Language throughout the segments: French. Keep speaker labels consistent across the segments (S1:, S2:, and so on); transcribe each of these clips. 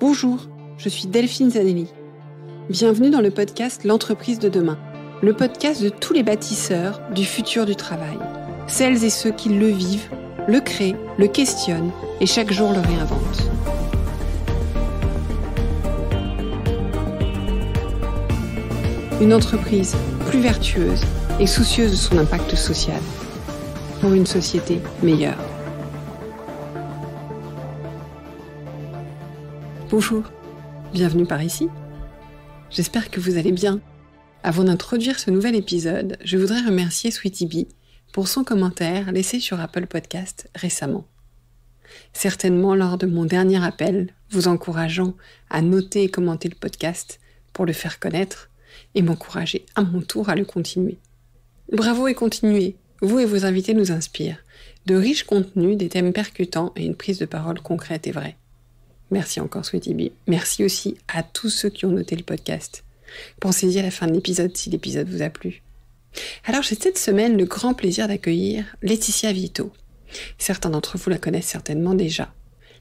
S1: Bonjour, je suis Delphine Zanelli. Bienvenue dans le podcast L'entreprise de demain, le podcast de tous les bâtisseurs du futur du travail. Celles et ceux qui le vivent, le créent, le questionnent et chaque jour le réinventent. Une entreprise plus vertueuse et soucieuse de son impact social pour une société meilleure. Bonjour, bienvenue par ici. J'espère que vous allez bien. Avant d'introduire ce nouvel épisode, je voudrais remercier Sweetie Bee pour son commentaire laissé sur Apple Podcast récemment. Certainement lors de mon dernier appel, vous encourageant à noter et commenter le podcast pour le faire connaître et m'encourager à mon tour à le continuer. Bravo et continuez, vous et vos invités nous inspirent. De riches contenus, des thèmes percutants et une prise de parole concrète et vraie. Merci encore Sweetie Bee. Merci aussi à tous ceux qui ont noté le podcast. Pensez-y à la fin de l'épisode si l'épisode vous a plu. Alors j'ai cette semaine le grand plaisir d'accueillir Laetitia Vito. Certains d'entre vous la connaissent certainement déjà.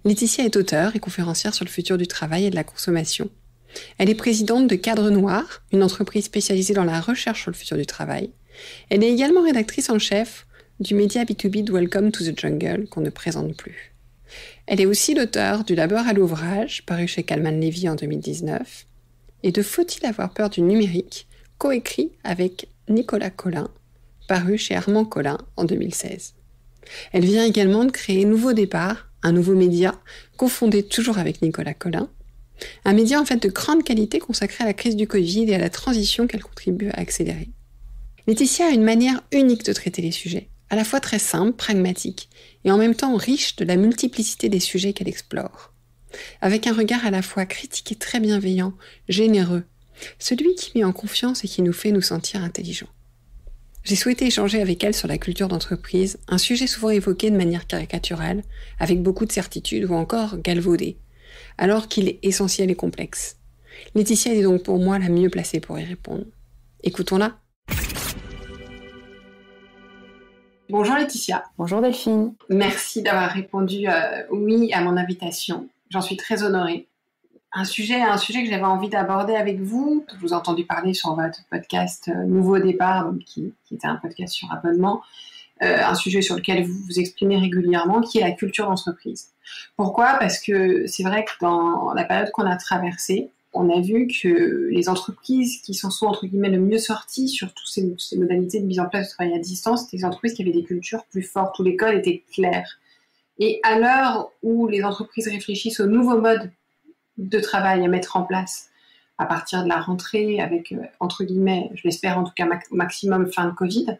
S1: Laetitia est auteure et conférencière sur le futur du travail et de la consommation. Elle est présidente de Cadre Noir, une entreprise spécialisée dans la recherche sur le futur du travail. Elle est également rédactrice en chef du média B2B de Welcome to the Jungle qu'on ne présente plus. Elle est aussi l'auteure du Labeur à l'ouvrage, paru chez Calman Levy en 2019, et de Faut-il avoir peur du numérique, coécrit avec Nicolas Colin, paru chez Armand Colin en 2016. Elle vient également de créer Nouveau Départ, un nouveau média cofondé toujours avec Nicolas Colin, un média en fait de grande qualité consacré à la crise du Covid et à la transition qu'elle contribue à accélérer. Laetitia a une manière unique de traiter les sujets, à la fois très simple, pragmatique, et en même temps riche de la multiplicité des sujets qu'elle explore. Avec un regard à la fois critique et très bienveillant, généreux, celui qui met en confiance et qui nous fait nous sentir intelligents. J'ai souhaité échanger avec elle sur la culture d'entreprise, un sujet souvent évoqué de manière caricaturale, avec beaucoup de certitude ou encore galvaudé, alors qu'il est essentiel et complexe. Laetitia est donc pour moi la mieux placée pour y répondre. Écoutons-la. Bonjour Laetitia.
S2: Bonjour Delphine.
S1: Merci d'avoir répondu oui à mon invitation. J'en suis très honorée. Un sujet que j'avais envie d'aborder avec vous. Je vous ai entendu parler sur votre podcast Nouveau Départ, donc qui était un podcast sur abonnement. Un sujet sur lequel vous vous exprimez régulièrement, qui est la culture d'entreprise. Pourquoi ? Parce que c'est vrai que dans la période qu'on a traversée, on a vu que les entreprises qui s'en sont, entre guillemets, le mieux sorties sur toutes ces modalités de mise en place de travail à distance, c'était des entreprises qui avaient des cultures plus fortes, où les codes étaient clairs. Et à l'heure où les entreprises réfléchissent aux nouveaux modes de travail à mettre en place à partir de la rentrée, avec, entre guillemets, je l'espère en tout cas maximum fin de Covid,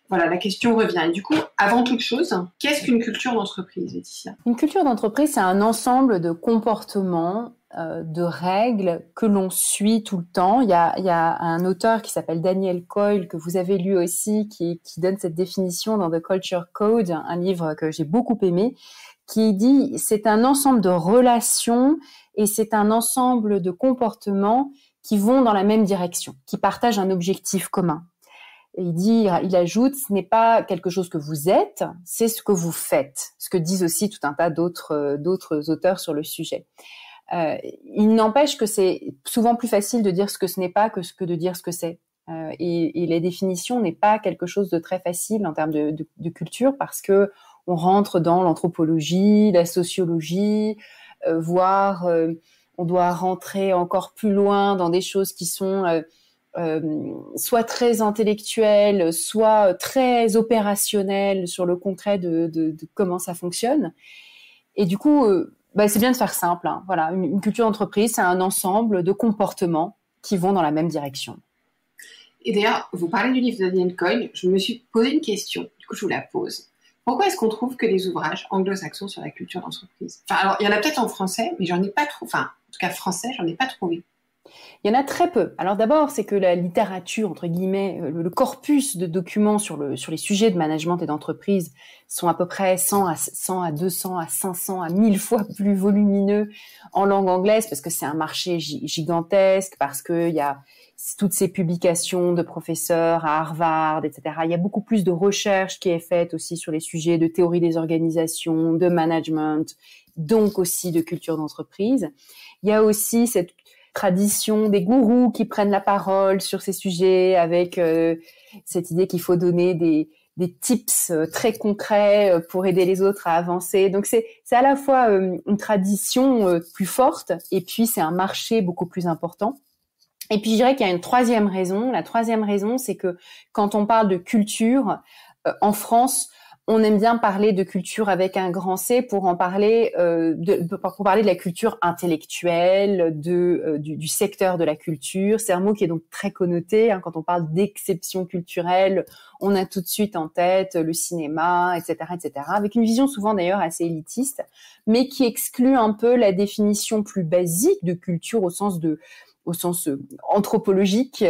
S1: voilà, la question revient. Et du coup, avant toute chose, qu'est-ce qu'une culture d'entreprise, Laetitia ?
S2: Une culture d'entreprise, c'est un ensemble de comportements, de règles que l'on suit tout le temps. Il y a un auteur qui s'appelle Daniel Coyle, que vous avez lu aussi, qui donne cette définition dans The Culture Code, un livre que j'ai beaucoup aimé, qui dit c'est un ensemble de relations et c'est un ensemble de comportements qui vont dans la même direction, qui partagent un objectif commun. Et il ajoute, ce n'est pas quelque chose que vous êtes, c'est ce que vous faites. Ce que disent aussi tout un tas d'autres auteurs sur le sujet. Il n'empêche que c'est souvent plus facile de dire ce que ce n'est pas que de dire ce que c'est. Et la définition n'est pas quelque chose de très facile en termes de culture parce que on rentre dans l'anthropologie, la sociologie, voire on doit rentrer encore plus loin dans des choses qui sont soit très intellectuelles, soit très opérationnelles sur le concret de comment ça fonctionne. Et du coup, c'est bien de faire simple. Hein. Voilà, une culture d'entreprise, c'est un ensemble de comportements qui vont dans la même direction.
S1: Et d'ailleurs, vous parlez du livre de Daniel Coyle, je me suis posé une question, du coup je vous la pose. Pourquoi est-ce qu'on trouve que des ouvrages anglo-saxons sur la culture d'entreprise ? Enfin, alors, il y en a peut-être en français, mais j'en ai pas trouvé. Enfin, en tout cas français, j'en ai pas trouvé.
S2: Il y en a très peu. Alors d'abord, c'est que la littérature, entre guillemets, le corpus de documents sur les sujets de management et d'entreprise sont à peu près 100 à 200 à 500 à 1000 fois plus volumineux en langue anglaise parce que c'est un marché gigantesque, parce que il y a toutes ces publications de professeurs à Harvard, etc. Il y a beaucoup plus de recherche qui est faite aussi sur les sujets de théorie des organisations, de management, donc aussi de culture d'entreprise. Il y a aussi cette tradition des gourous qui prennent la parole sur ces sujets avec cette idée qu'il faut donner des tips très concrets pour aider les autres à avancer. Donc c'est à la fois une tradition plus forte et puis c'est un marché beaucoup plus important. Et puis je dirais qu'il y a une troisième raison. La troisième raison, c'est que quand on parle de culture en France, on aime bien parler de culture avec un grand C pour en parler, pour parler de la culture intellectuelle, du secteur de la culture. C'est un mot qui est donc très connoté. Quand on parle d'exception culturelle, on a tout de suite en tête le cinéma, etc., etc. Avec une vision souvent d'ailleurs assez élitiste, mais qui exclut un peu la définition plus basique de culture au sens anthropologique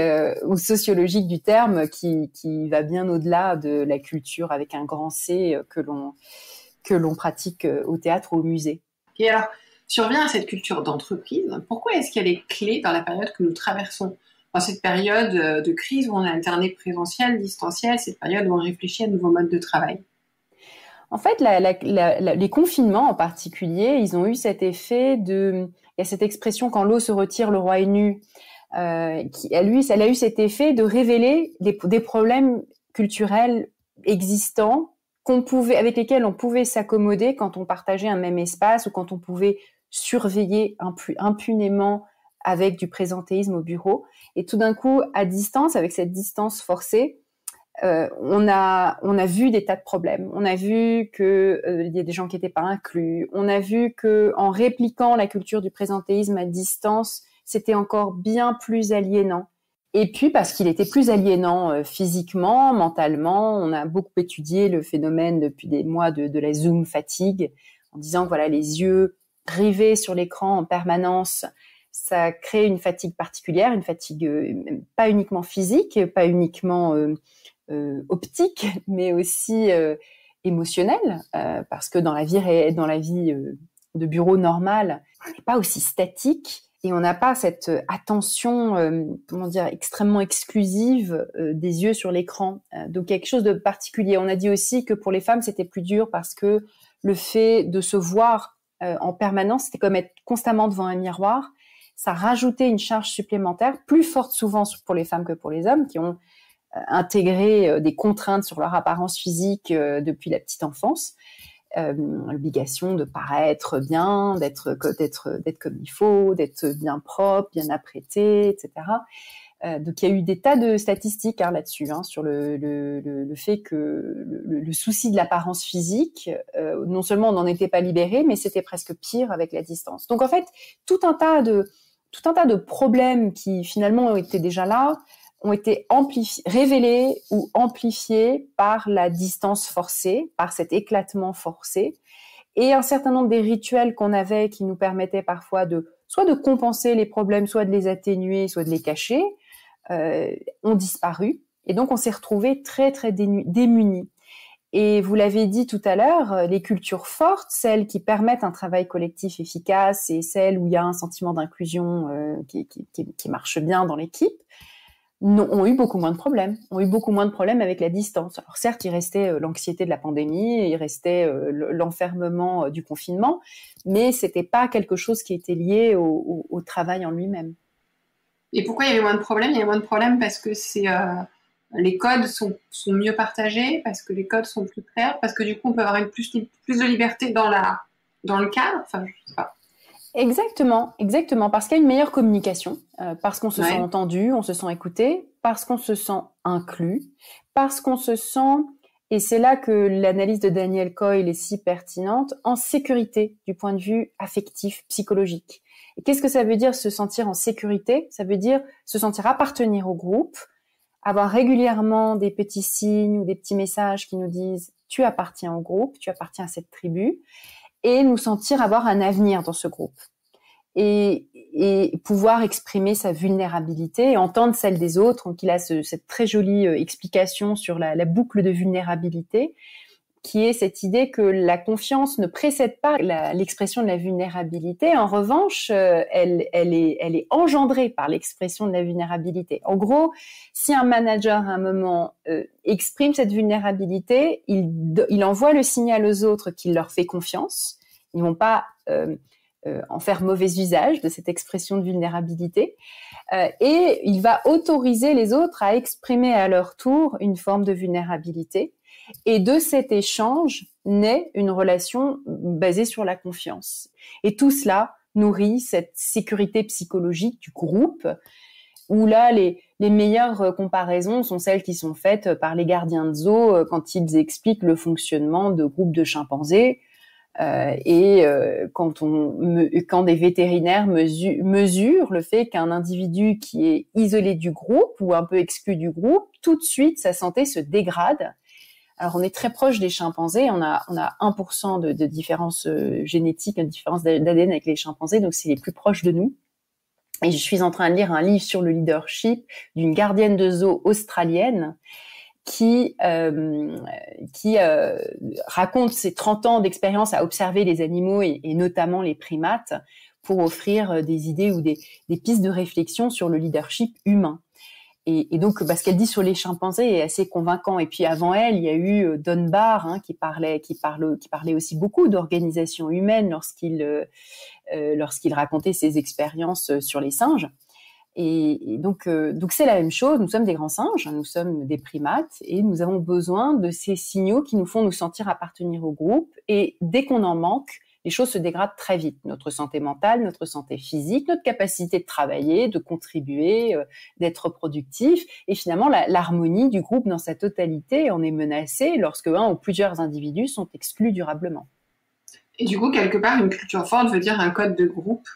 S2: ou sociologique du terme, qui va bien au-delà de la culture avec un grand C que l'on pratique au théâtre ou au musée.
S1: Et alors, si on revient à cette culture d'entreprise, pourquoi est-ce qu'elle est clé dans la période que nous traversons? Dans cette période de crise où on a alterné présentiel, distanciel, cette période où on réfléchit à de nouveaux modes de travail?
S2: En fait, les confinements en particulier, ils ont eu cet effet il y a cette expression quand l'eau se retire, le roi est nu, elle a eu cet effet de révéler des problèmes culturels existants avec lesquels on pouvait s'accommoder quand on partageait un même espace ou quand on pouvait surveiller impunément avec du présentéisme au bureau. Et tout d'un coup, à distance, avec cette distance forcée, on a vu des tas de problèmes. On a vu que il y a des gens qui n'étaient pas inclus. On a vu que en répliquant la culture du présentéisme à distance, c'était encore bien plus aliénant. Et puis parce qu'il était plus aliénant physiquement, mentalement, on a beaucoup étudié le phénomène depuis des mois de la Zoom fatigue, en disant que voilà, les yeux rivés sur l'écran en permanence, ça crée une fatigue particulière, une fatigue pas uniquement physique, pas uniquement optique, mais aussi émotionnelle, parce que dans la vie de bureau normale, on n'est pas aussi statique et on n'a pas cette attention, extrêmement exclusive des yeux sur l'écran. Donc quelque chose de particulier. On a dit aussi que pour les femmes, c'était plus dur parce que le fait de se voir en permanence, c'était comme être constamment devant un miroir. Ça rajoutait une charge supplémentaire, plus forte souvent pour les femmes que pour les hommes, qui ont intégré des contraintes sur leur apparence physique depuis la petite enfance. L'obligation de paraître bien, d'être comme il faut, d'être bien propre, bien apprêté, etc. Donc il y a eu des tas de statistiques là-dessus, sur le fait que le souci de l'apparence physique, non seulement on n'en était pas libéré, mais c'était presque pire avec la distance. Donc en fait, tout un tas de problèmes qui finalement étaient déjà là, ont été révélés ou amplifiés par la distance forcée, par cet éclatement forcé, et un certain nombre des rituels qu'on avait qui nous permettaient parfois soit de compenser les problèmes, soit de les atténuer, soit de les cacher, ont disparu. Et donc on s'est retrouvés très très démunis. Et vous l'avez dit tout à l'heure, les cultures fortes, celles qui permettent un travail collectif efficace et celles où il y a un sentiment d'inclusion qui marche bien dans l'équipe, ont eu beaucoup moins de problèmes. Ont eu beaucoup moins de problèmes avec la distance. Alors certes, il restait l'anxiété de la pandémie, il restait l'enfermement du confinement, mais c'était pas quelque chose qui était lié au travail en lui-même.
S1: Et pourquoi il y avait moins de problèmes? Il y avait moins de problèmes parce que les codes sont mieux partagés, parce que les codes sont plus clairs, parce que du coup on peut avoir plus de liberté dans le cadre. Enfin, je sais pas.
S2: Exactement, parce qu'il y a une meilleure communication, parce qu'on se sent entendu, on se sent écouté, parce qu'on se sent inclus, parce qu'on se sent, et c'est là que l'analyse de Daniel Coyle est si pertinente, en sécurité du point de vue affectif, psychologique. Et qu'est-ce que ça veut dire se sentir en sécurité? Ça veut dire se sentir appartenir au groupe, avoir régulièrement des petits signes ou des petits messages qui nous disent « tu appartiens au groupe, tu appartiens à cette tribu », et nous sentir avoir un avenir dans ce groupe. et pouvoir exprimer sa vulnérabilité et entendre celle des autres. Donc, il a cette très jolie explication sur la boucle de vulnérabilité, qui est cette idée que la confiance ne précède pas l'expression de la vulnérabilité. En revanche, elle est engendrée par l'expression de la vulnérabilité. En gros, si un manager à un moment exprime cette vulnérabilité, il envoie le signal aux autres qu'il leur fait confiance. Ils vont pas en faire mauvais usage de cette expression de vulnérabilité. Et il va autoriser les autres à exprimer à leur tour une forme de vulnérabilité. Et de cet échange naît une relation basée sur la confiance. Et tout cela nourrit cette sécurité psychologique du groupe, où là, les meilleures comparaisons sont celles qui sont faites par les gardiens de zoo quand ils expliquent le fonctionnement de groupes de chimpanzés. Quand des vétérinaires mesurent le fait qu'un individu qui est isolé du groupe ou un peu exclu du groupe, tout de suite, sa santé se dégrade. Alors, on est très proche des chimpanzés. On a 1% de différence génétique, une différence d'ADN avec les chimpanzés. Donc, c'est les plus proches de nous. Et je suis en train de lire un livre sur le leadership d'une gardienne de zoo australienne qui raconte ses 30 ans d'expérience à observer les animaux et notamment les primates pour offrir des idées ou des pistes de réflexion sur le leadership humain. Et donc, ce qu'elle dit sur les chimpanzés est assez convaincant. Et puis avant elle, il y a eu Dunbar qui parlait aussi beaucoup d'organisation humaine lorsqu'il racontait ses expériences sur les singes. Et donc c'est la même chose. Nous sommes des grands singes, nous sommes des primates, et nous avons besoin de ces signaux qui nous font nous sentir appartenir au groupe. Et dès qu'on en manque, les choses se dégradent très vite. Notre santé mentale, notre santé physique, notre capacité de travailler, de contribuer, d'être productif. Et finalement, l'harmonie du groupe dans sa totalité en est menacée lorsque un ou plusieurs individus sont exclus durablement.
S1: Et du coup, quelque part, une culture forte veut dire un code de groupe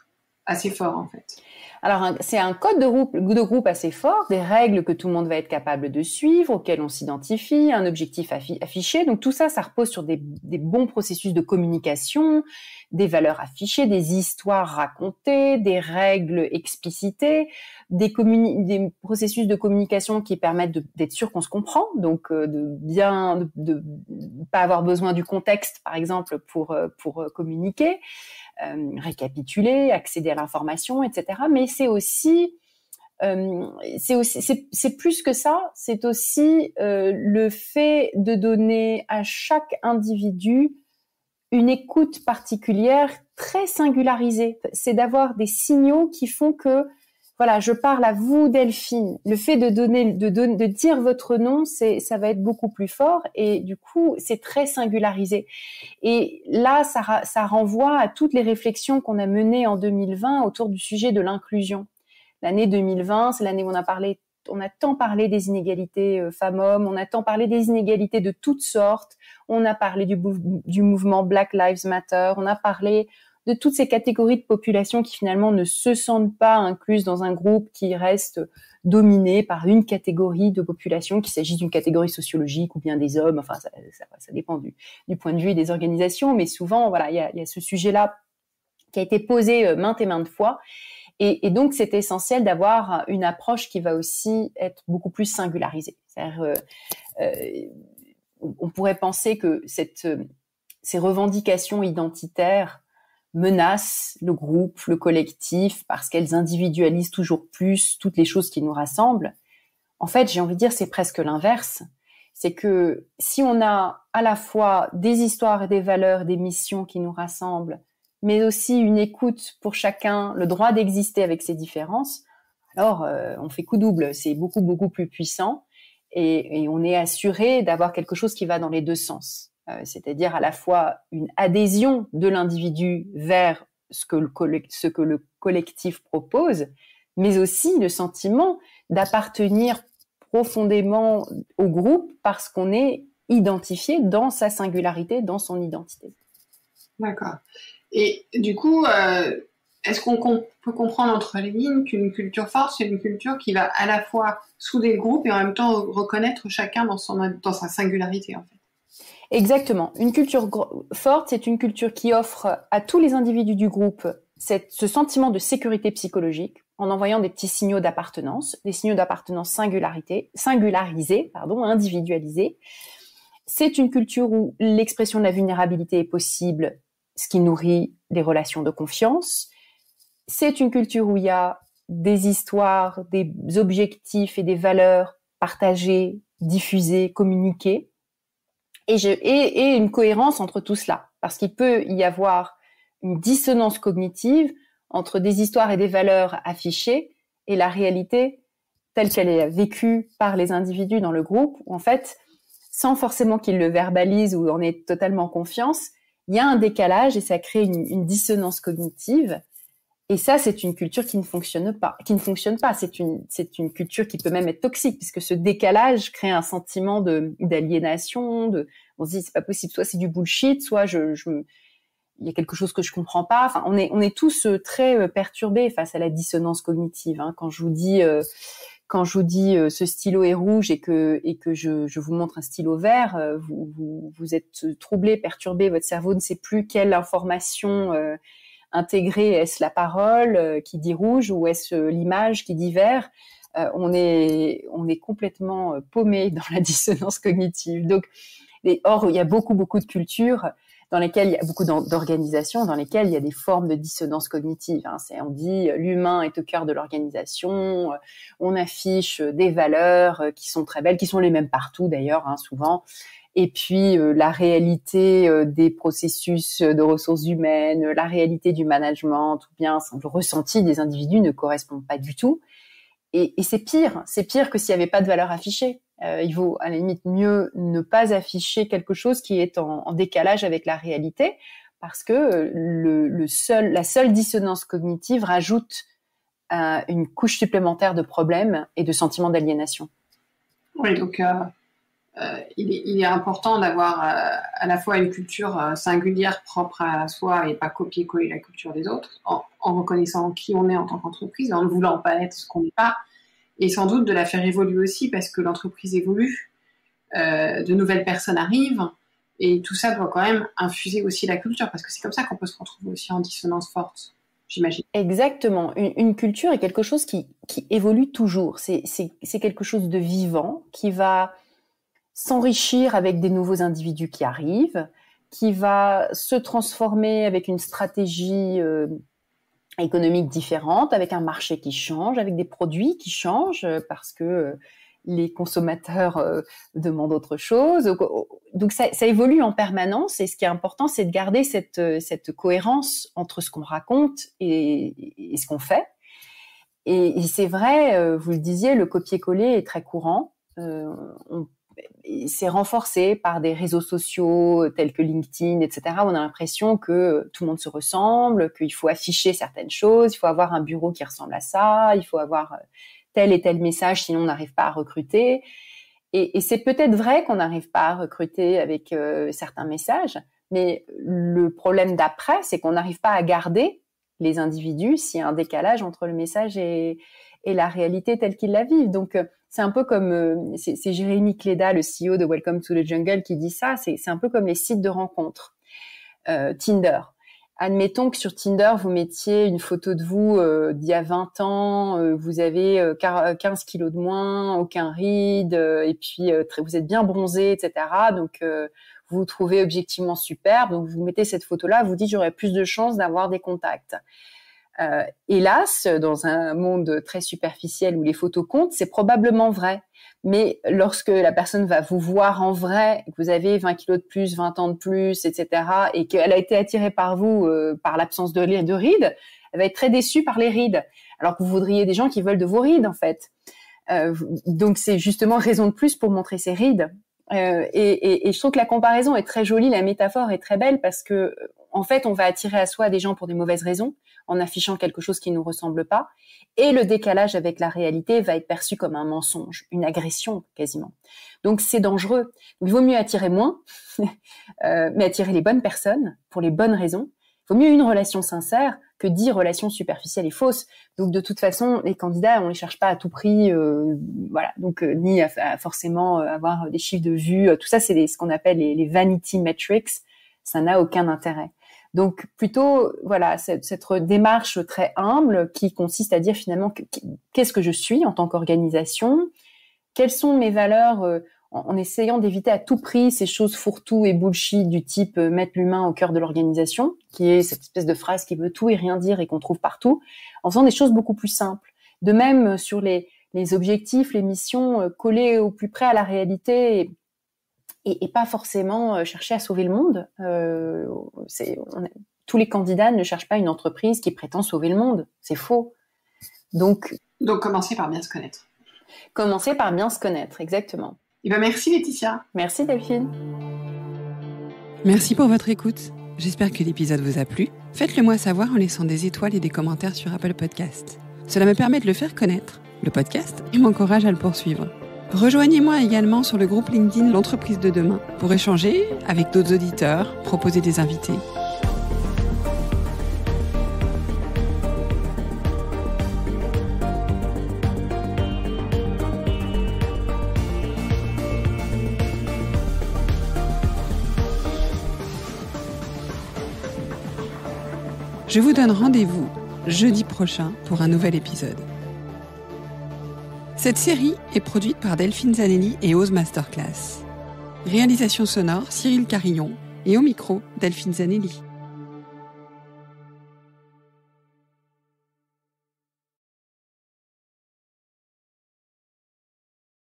S1: assez fort, en fait.
S2: Alors, c'est un code de groupe assez fort, des règles que tout le monde va être capable de suivre, auxquelles on s'identifie, un objectif affiché. Donc, tout ça, ça repose sur des bons processus de communication, des valeurs affichées, des histoires racontées, des règles explicitées, des processus de communication qui permettent d'être sûr qu'on se comprend, donc de pas avoir besoin du contexte, par exemple, pour communiquer. Récapituler, accéder à l'information, etc. Mais c'est plus que ça. C'est aussi le fait de donner à chaque individu une écoute particulière, très singularisée. C'est d'avoir des signaux qui font que, voilà, je parle à vous, Delphine. Le fait de dire votre nom, ça va être beaucoup plus fort et du coup, c'est très singularisé. Et là, ça renvoie à toutes les réflexions qu'on a menées en 2020 autour du sujet de l'inclusion. L'année 2020, c'est l'année où on a tant parlé des inégalités femmes-hommes, on a tant parlé des inégalités de toutes sortes, on a parlé du mouvement Black Lives Matter, on a parlé de toutes ces catégories de population qui finalement ne se sentent pas incluses dans un groupe qui reste dominé par une catégorie de population, qu'il s'agisse d'une catégorie sociologique ou bien des hommes, enfin ça dépend du point de vue des organisations, mais souvent voilà, il y a ce sujet-là qui a été posé maintes et maintes fois. Et donc, c'est essentiel d'avoir une approche qui va aussi être beaucoup plus singularisée. C'est-à-dire, on pourrait penser que ces revendications identitaires menacent le groupe, le collectif, parce qu'elles individualisent toujours plus toutes les choses qui nous rassemblent. En fait, j'ai envie de dire, c'est presque l'inverse. C'est que si on a à la fois des histoires et des valeurs, des missions qui nous rassemblent, mais aussi une écoute pour chacun, le droit d'exister avec ses différences, alors on fait coup double, c'est beaucoup, beaucoup plus puissant et on est assuré d'avoir quelque chose qui va dans les deux sens. C'est-à-dire à la fois une adhésion de l'individu vers ce que le collectif propose, mais aussi le sentiment d'appartenir profondément au groupe parce qu'on est identifié dans sa singularité, dans son identité.
S1: D'accord. Et du coup, est-ce qu'on peut comprendre entre les lignes qu'une culture forte, c'est une culture qui va à la fois souder le groupe et en même temps reconnaître chacun dans sa singularité, en fait?
S2: Exactement. Une culture forte, c'est une culture qui offre à tous les individus du groupe ce sentiment de sécurité psychologique en envoyant des petits signaux d'appartenance, des signaux d'appartenance singularisés, individualisés. C'est une culture où l'expression de la vulnérabilité est possible, ce qui nourrit les relations de confiance. C'est une culture où il y a des histoires, des objectifs et des valeurs partagées, diffusées, communiquées, et une cohérence entre tout cela. Parce qu'il peut y avoir une dissonance cognitive entre des histoires et des valeurs affichées et la réalité telle qu'elle est vécue par les individus dans le groupe, où en fait, sans forcément qu'ils le verbalisent ou en aient totalement confiance, il y a un décalage et ça crée une dissonance cognitive. Et ça, c'est une culture qui ne fonctionne pas. C'est une culture qui peut même être toxique, puisque ce décalage crée un sentiment d'aliénation. On se dit c'est pas possible, soit c'est du bullshit, soit il y a quelque chose que je comprends pas. Enfin, on est tous très perturbés face à la dissonance cognitive. Hein. Quand je vous dis ce stylo est rouge et que je vous montre un stylo vert, vous êtes troublé, perturbé. Votre cerveau ne sait plus quelle information intégrer, est-ce la parole qui dit rouge ou est-ce l'image qui dit vert? On est complètement paumé dans la dissonance cognitive. Donc, or, il y a beaucoup de cultures dans lesquelles il y a beaucoup d'organisations dans lesquelles il y a des formes de dissonance cognitive. Hein. On dit l'humain est au cœur de l'organisation, on affiche des valeurs qui sont très belles, qui sont les mêmes partout d'ailleurs, hein, souvent. Et puis la réalité des processus de ressources humaines, la réalité du management, tout bien, le ressenti des individus ne correspond pas du tout. Et c'est pire que s'il n'y avait pas de valeur affichée. Il vaut à la limite mieux ne pas afficher quelque chose qui est en décalage avec la réalité, parce que la seule dissonance cognitive rajoute une couche supplémentaire de problèmes et de sentiments d'aliénation.
S1: Oui, donc il est important d'avoir à la fois une culture singulière propre à soi et pas copier-coller la culture des autres, en reconnaissant qui on est en tant qu'entreprise, en ne voulant pas être ce qu'on n'est pas, et sans doute de la faire évoluer aussi parce que l'entreprise évolue, de nouvelles personnes arrivent, et tout ça doit quand même infuser aussi la culture, parce que c'est comme ça qu'on peut se retrouver aussi en dissonance forte, j'imagine.
S2: Exactement. Une culture est quelque chose qui évolue toujours. C'est quelque chose de vivant qui va s'enrichir avec des nouveaux individus qui arrivent, qui va se transformer avec une stratégie économique différente, avec un marché qui change, avec des produits qui changent parce que les consommateurs demandent autre chose. Donc ça évolue en permanence, et ce qui est important, c'est de garder cette cohérence entre ce qu'on raconte et ce qu'on fait. Et c'est vrai, vous le disiez, le copier-coller est très courant. C'est renforcé par des réseaux sociaux tels que LinkedIn, etc. On a l'impression que tout le monde se ressemble, qu'il faut afficher certaines choses, il faut avoir un bureau qui ressemble à ça, il faut avoir tel et tel message, sinon on n'arrive pas à recruter. Et c'est peut-être vrai qu'on n'arrive pas à recruter avec certains messages, mais le problème d'après, c'est qu'on n'arrive pas à garder les individus s'il y a un décalage entre le message et la réalité telle qu'ils la vivent. Donc, c'est un peu comme, c'est Jérémy Cléda, le CEO de Welcome to the Jungle, qui dit ça, c'est un peu comme les sites de rencontres. Tinder. Admettons que sur Tinder, vous mettiez une photo de vous d'il y a 20 ans, vous avez 15 kilos de moins, aucun ride, et puis vous êtes bien bronzé, etc. Donc, vous vous trouvez objectivement superbe, donc vous mettez cette photo-là, vous dites j'aurais plus de chances d'avoir des contacts. Hélas, dans un monde très superficiel où les photos comptent, c'est probablement vrai. Mais lorsque la personne va vous voir en vrai, que vous avez 20 kilos de plus, 20 ans de plus, etc., et qu'elle a été attirée par vous par l'absence de rides, elle va être très déçue par les rides. Alors que vous voudriez des gens qui veulent de vos rides, en fait. Donc c'est justement raison de plus pour montrer ses rides. Et je trouve que la comparaison est très jolie, la métaphore est très belle, parce que en fait, on va attirer à soi des gens pour des mauvaises raisons, en affichant quelque chose qui ne nous ressemble pas, et le décalage avec la réalité va être perçu comme un mensonge, une agression quasiment. Donc c'est dangereux. Il vaut mieux attirer moins, mais attirer les bonnes personnes pour les bonnes raisons. Il vaut mieux une relation sincère que 10 relations superficielles et fausses. Donc de toute façon, les candidats, on les cherche pas à tout prix, voilà. Donc ni à forcément avoir des chiffres de vues. Tout ça, c'est ce qu'on appelle les vanity metrics. Ça n'a aucun intérêt. Donc plutôt, voilà, cette démarche très humble qui consiste à dire finalement qu'est-ce que je suis en tant qu'organisation, quelles sont mes valeurs, en essayant d'éviter à tout prix ces choses fourre-tout et bullshit du type mettre l'humain au cœur de l'organisation, qui est cette espèce de phrase qui veut tout et rien dire et qu'on trouve partout, en faisant des choses beaucoup plus simples. De même sur les objectifs, les missions, collées au plus près à la réalité et pas forcément chercher à sauver le monde. Tous les candidats ne cherchent pas une entreprise qui prétend sauver le monde. C'est faux. Donc
S1: commencer par bien se connaître.
S2: Commencer par bien se connaître, exactement.
S1: Eh ben merci Laetitia.
S2: Merci Delphine.
S1: Merci pour votre écoute. J'espère que l'épisode vous a plu. Faites-le moi savoir en laissant des étoiles et des commentaires sur Apple Podcast. Cela me permet de le faire connaître, le podcast, et m'encourage à le poursuivre. Rejoignez-moi également sur le groupe LinkedIn L'Entreprise de demain pour échanger avec d'autres auditeurs, proposer des invités. Je vous donne rendez-vous jeudi prochain pour un nouvel épisode. Cette série est produite par Delphine Zanelli et Ose Masterclass. Réalisation sonore Cyril Carillon et au micro Delphine Zanelli.